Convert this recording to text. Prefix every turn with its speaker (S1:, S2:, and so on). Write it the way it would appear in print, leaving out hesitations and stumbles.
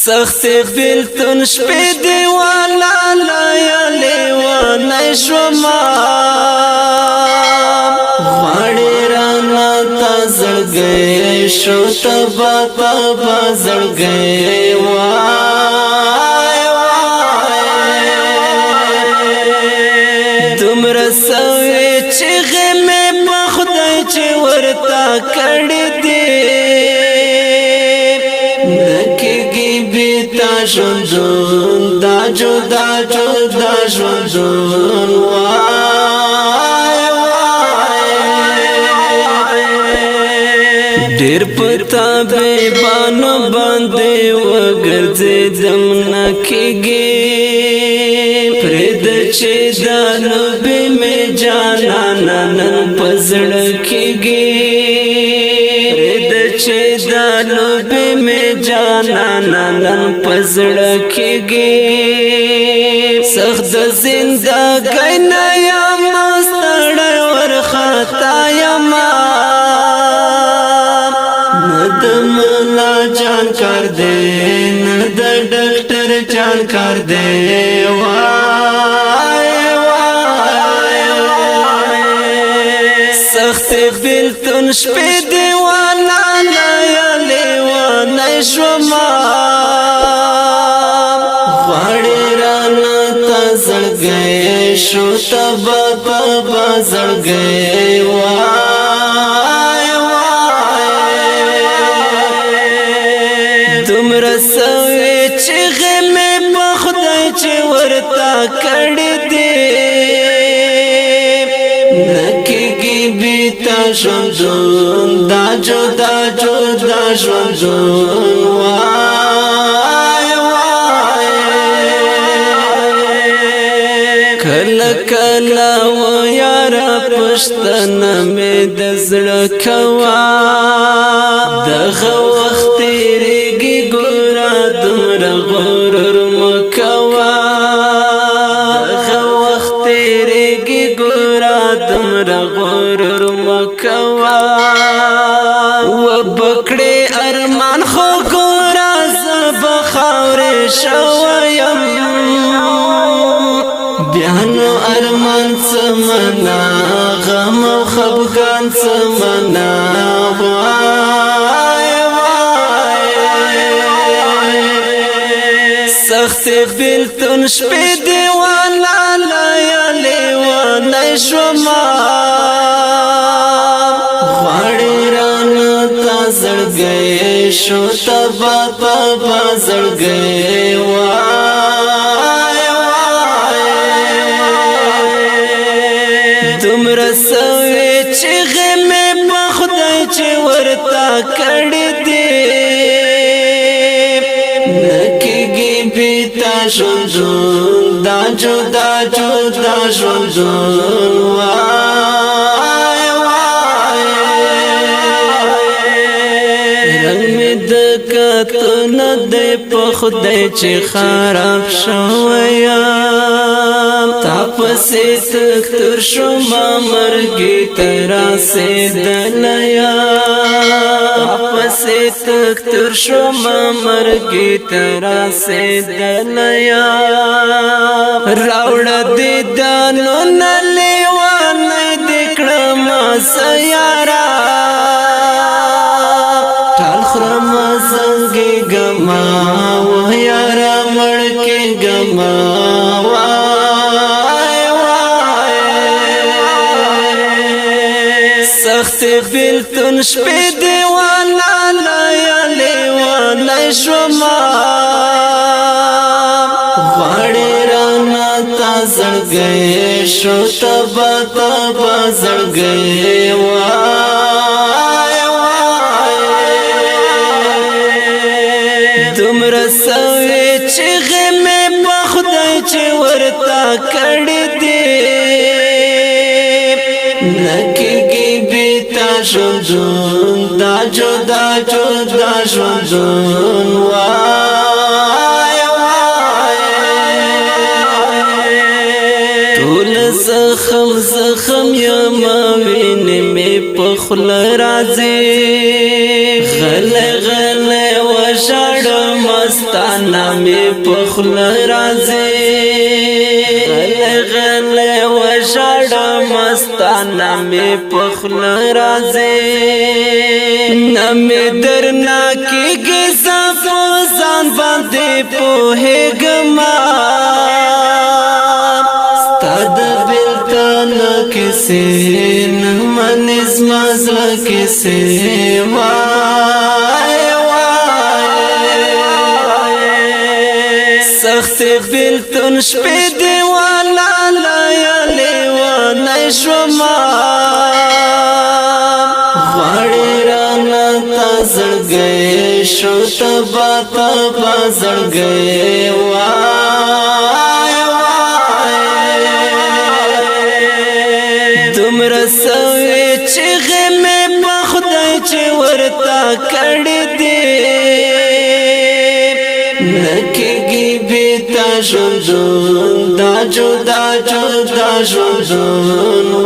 S1: سخت بیلتون شپی دیوالا لایالی و نشوما غواړي رانا تا زړګی شو تبا تبا زړګی وای دومره سوي چې غمې په خدای چې ورتا کړې دي نکېږي بیتا ژوندون دا جدا جدا ژوندون ډېر پتا به بانو باندې وګرځېدم نکېږي پرېد چې دانو به مې جانانا نن په زړه کېږي پرېد چې دانو به مې جانانا نن په زړه کېږي سخت د زندګۍ نه یم ستړی ورخطا یم د ملا جان کار دے نہ د ډاکټر جان کار دے وای وای سخت بیلتون شپې دیوانا لایالی و نشوما غواړي رانا تا زړګی شو تبا تبا زړګی دومره سوي چې غمې په خدای چې ورتا کړې دي نکېږي بیتا ژوندون دا جدا جدا ژوندون وای وای کله کله و یاره پښتنه مې د زړه کوا دغه وخت تیریږي ګوره دومره غرور مه کوه دغه وخت تیریږي ګوره دومره غرور مه کوه وبکړې ارمان خو ګوره زه به خاورې شوی یم بیا نو ارمان څه منا غم او خفګان څه منا سخت بیلتون شپې دیوالا لایالی و نشوما غواړي رانا تا زړګی شو تبا تبا زړګی وای وای دومره سوي چې غمې په خدای چې ورتا کړې دي نکېږي بیتا ژوندون دا جدا جدا ژوندون وای وای رنګ مې د کتونه دی په خدای چې خراب شوی یم تا پسې تکتر شومه مرګي ته رسېدلی یم پسې تکتر شومه مرګي ته رسېدلی یم راوړه دې دانونه لیوانی دې کړمه سیاره ټال خورمه زنګېږمه و یاره مړ کېږمه سخت بیلتون شپې دیوالا لایالی و نشوما غواړي رانا تا زړګی شو تبا تبا زړګی وای وای دومره سوي چې غمې په خدای چې ورتا کړې دي نکېږي بیتا ژوندون دا جدا جدا ژوندون وای وای ټول زخم زخم یم وینې مې په خوله راځي غله غله وژاړم ستانا می پخل رازی غلی و شاڑا مستانا می پخل رازی نمی درنا کی گزا فوزان باندی پوہی گما ستاد بلتان کسی نمن ازمازل کسی وای سخت بلتون شپی دیوانا لیالی وانی شما غاڑی رانا تا زڑ گئے شو تبا تبا زڑ گئے وای دمر سوی چیغی میں بخدای چی ورطا کڑی دی نکیگی بیتا شدون دا جدا جدا شدون